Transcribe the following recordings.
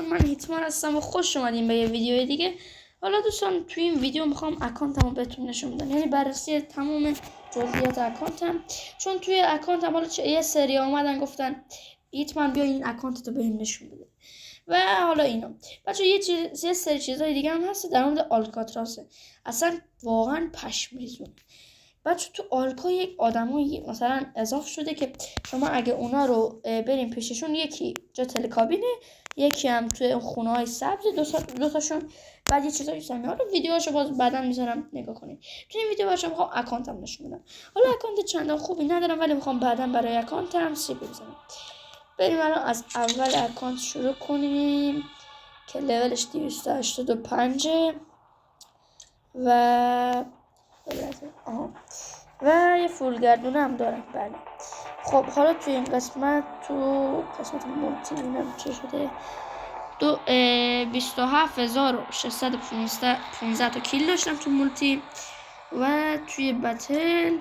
دوستان من هیتمان هستم و خوش اومدیم به یه ویدیو دیگه. حالا دوستان توی این ویدیو میخوام اکانتمو بهتون نشون بدم، یعنی بررسی تمام جزئیات اکانتم. چون توی اکانتم حالا یه سری اومدن گفتن هیتمان بیا این اکانتتو بهم نشون بده و حالا اینا بچه یه سری چیزای دیگه هم هست در مورد آلکاتراسه. اصلا واقعا پشمریزون بچه تو آلکا یک آدمایی مثلا اضافه شده که شما اگه اونا رو بریم پیششون، یکی جا تلکابینه، یکی هم توی خونه های سبز، دوتاشون بعد یه چیزایی سمیه. حالا ویدیوهاشو باز بعدا میذارم نگاه کنید. تو این ویدیو بچه میخوام اکانتم نشون بدم. حالا اکانت چندان خوبی ندارم ولی میخوام بعدا برای اکانتم سی بزنم. بریم الان از اول اکانت شروع کنیم که لولش 285 و یه فولگردونه هم دارم. بله خب حالا توی این قسمت، تو قسمت مولتی اینم چه شده، 27615 تا کیل داشتم تو مولتی و توی بتل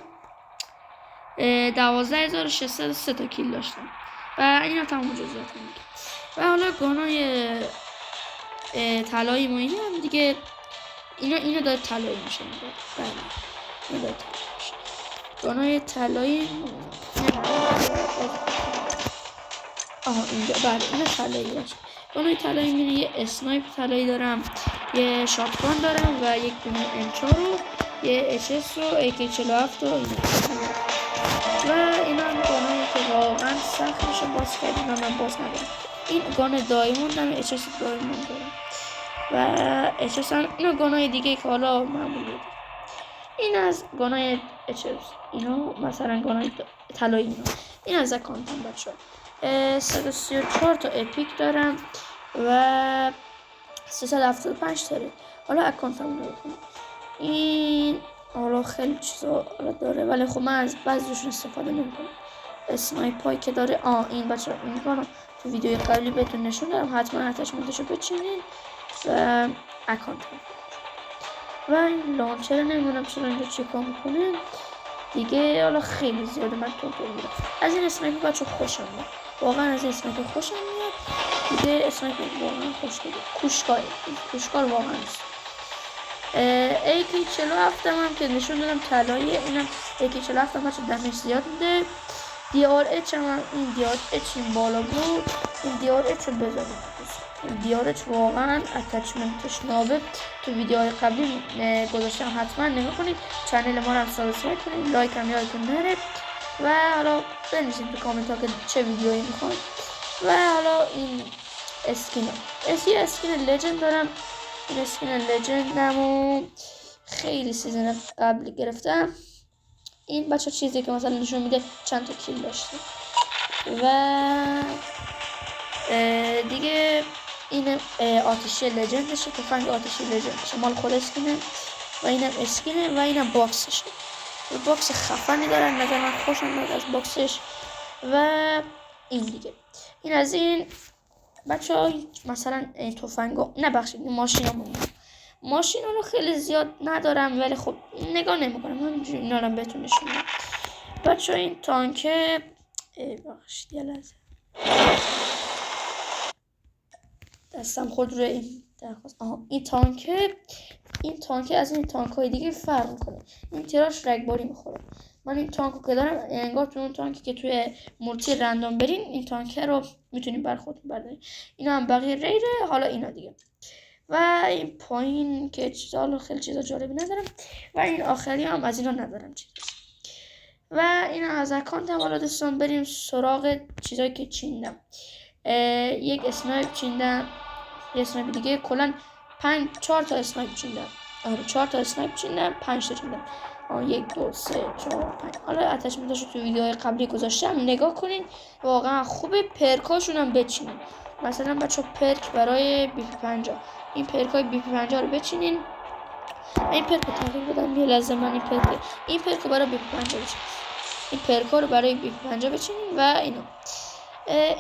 12603 تا کیل داشتم و اینا تمام جزئیات میگه. و حالا گانای طلایی ما اینه هم دیگه، اینا داره طلایی میشه. بله اینا داره طلایی میشه. گانای طلایی اینجا بله اینا طلایی باشه. گانای طلایی میره، یه اسنایپ طلایی دارم، یه شاتگان دارم و یک دونه M4 و یه HS و AK47 و اینا. و اینا هم گانایی که واقعا سخت میشه باز کرد، اینا من باز ندارم. این گان دایموند هم HS دایموند دارم و HS هم اینا گانای دیگه که حالا معمولی دارم. این از گانای HS، اینا مثلا گانای طلایی اینا. این از اکانتم بچه ها. 134 تا اپیک دارم و 375 تا حالا اکانتم رو کنم. این حالا خیلی چیزا داره ولی خب من از بعضیشون استفاده نمیکنم. اسنایپ هایی که داره این بچه ها این گانا تو ویدیوی قبلی بهتون نشون دارم، حتما اتچمنتشو بچینین و اکانتم. و این لانچر نمیدونم چرا اینجا چیکار میکنه دیگه، حالا خیلی زیاده من تو میرم. از این اسنایپر بچه خوشم میاد، واقعا از این اسنایپر خوشم میاد دیگه. اسنایپر واقعا خوشگله، کوشکار واقعا است. AK47 هم که نشون دادم طلاییه، اینم AK47 هم بچه دمش زیاد میده. DRH هم این DRH این بالا بود، این DRH رو بذاریم. این DRH واقعا اتچمنتش نابه، تو ویدیوهای قبلی گذاشتم، حتما نگاه کنید. چنل ما رو هم سابسکرایب کنید، لایک هم یادتون نره و حالا بنویسید تو کامنت ها که چه ویدیویی میخواید. و حالا این اسکین لجند دارم. این اسکین لجندمو خیلی سیزن قبل گرفتم. این بچه چیزی که مثلا نشون میده چند تا کیل داشته. و دیگه این آتشی لجندشه، تفنگ آتشی لجندشه، مال خود اسکینه و اینم اسکینه و اینم باکسشه. باکس خفنی دارن، نظر من خوشم میاد از باکسش. و این دیگه این از این بچه ها. مثلا تفنگو نبخشید ماشین رو خیلی زیاد ندارم ولی خب نگاه نمیکنم، همینجوری اینا رو بهتون نشون میدم. بچه این تانکه بخشید یه لحظه دستم خود رو این درخواست. این تانکه از این تانک های دیگه فرق میکنه. این تیراش رگباری میخوره. من این تانکو که دارم انگار تو اون تانکی که توی مولتی رندوم برین این تانکه رو میتونین بر خودتون بردارین. اینا هم بقیه ریره. حالا اینا دیگه و این پایین که چیزا خیلی چیزا جالبی ندارم و این آخری هم از اینا ندارم چیزی. و اینا از اکانتم. حالا دوستان بریم سراغ چیزایی که چیندم. یک اسنایپ چیندم، یه اسنایپ دیگه، کلا 4 تا اسنایپ چیندم. 4 تا اسنایپ چیندم، 5 تا چیندم. 1 2 3 4 5. حالا اتچمنتاشو تو ویدیوهای قبلی گذاشتم، نگاه کنین واقعا خوبه. پرکاشون هم بچینین. مثلا بچه پرک برای BP50، این پرک های BP50 رو بچینین. این پرک رو تغییر بدم یه لحظه. من این پرک رو برای BP50 بچینین. این پرک رو برای BP50 بچینین و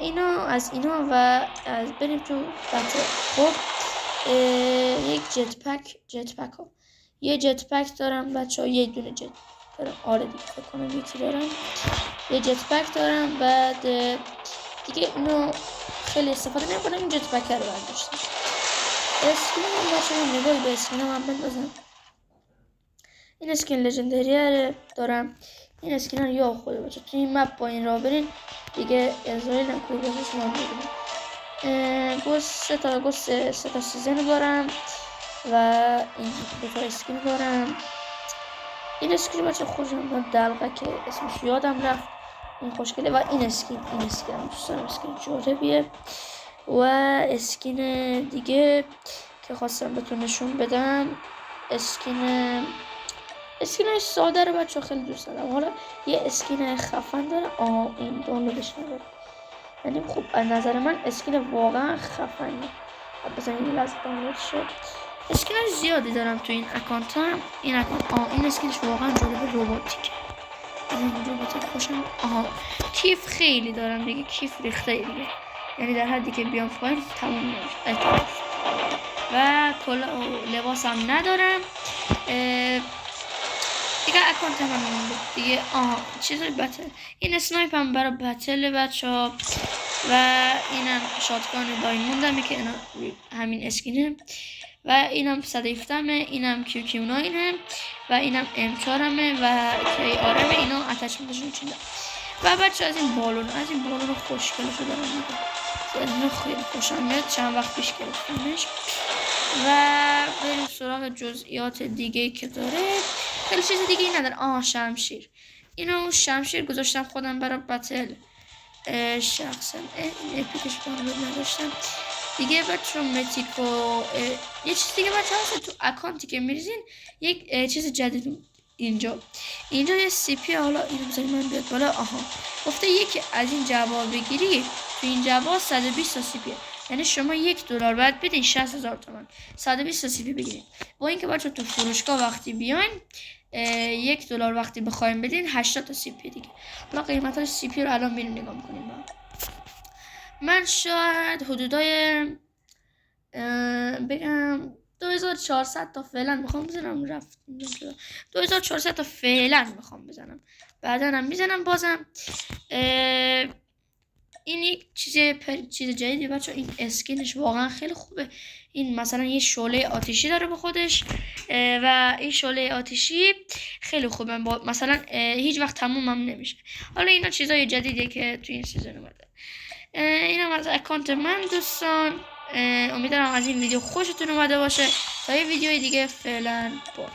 اینا از اینا. و از بریم تو بچه. خب یک جت پک ها. یه جت پک دارم بچه ها، یه دونه جت دارم. آره دیگه فکر کنم یکی دارم. یه جت پک دارم. بعد دیگه اینو خیلی استفاده نکنم. این جت پکر رو برداشتم. اسکین این باشه یه نگاهی به اسکین هم بندازم. این اسکین لژندری دارم. این اسکین ها یا خوده باشه توی این مپ با این را برین دیگه ازایی نکنی بازش ما بگیریم. گوست سه تا سیزن دارم و این دو تا اسکین دارم. این اسکین بچه خوشم دارم دلقه که اسمش یادم رفت. این خوشگله و این اسکین هم دوست دارم. اسکین جالبیه. و اسکین دیگه که خواستم بهتون نشون بدم اسکین ساده رو بچه خیلی دوست دارم. حالا یه اسکین خفن داره. این دانلودش نداره. یعنی خب از نظر من اسکین واقعا خفنه. بزنیم این لحظه دانلود شد. اسکین زیادی دارم تو این اکانتم. این اسکینش واقعا جالبه. رباتیکه. این رباتیک خوشم. کیف خیلی دارم دیگه. کیف ریخته دیگه. یعنی در حدی که بیام پایین تموم نمیشه. و کلا لباس هم ندارم دیگه. اکانت هم مونده دیگه. چیزای بتل. این اسنایپ هم برای بتل بچه‌ها و اینم شاتگان دایموندمه که اینا همین اسکینه و اینم 117 اینم کیو9 و اینم M4 و کی آرم. اینا اتچمنتشون چیده. و بچه از این بالون خوشگلشو دارم میگم. اینو خیلی خوشم میاد. چند وقت پیش گرفتمش. و بریم سراغ جزئیات دیگه که داره. خیلی چیز دیگه ای نداره. شمشیر. اینو شمشیر گذاشتم خودم برای بتل شخصا. این اپیکش دانلود نداشتم دیگه. بچه متیکو یه چیز دیگه بچه هست تو اکانتی که میریزین یک چیز جدید اینجا یه سی پی. حالا اینو بذاریم من بیاد بالا. گفته یکی از این جواب بگیری تو این جواب 120 تا سی پی. یعنی شما $1 باید بدین 60,000 تومان 120 تا سی پی بگیرین. با اینکه بچه تو فروشگاه وقتی بیاین $1 وقتی بخوایم بدین 80 تا سی پی دیگه. حالا قیمتاش سی پی رو الان میریم نگاه میکنیم. من شاید حدودای بگم 2400 تا فعلا میخوام بزنم. رفت 2400 تا فعلا میخوام بزنم. بعدا هم میزنم بازم. این یک چیز جدیدی بچه. این اسکینش واقعا خیلی خوبه. این مثلا یه شعله آتشی داره به خودش و این شعله آتشی خیلی خوبه. مثلا هیچ وقت تموم هم نمیشه. حالا اینا چیزای جدیدیه که تو این سیزن اومده. اینم از اکانت من دوستان. امیدوارم از این ویدیو خوشتون اومده باشه. تا یه ویدیوی دیگه فعلا بای.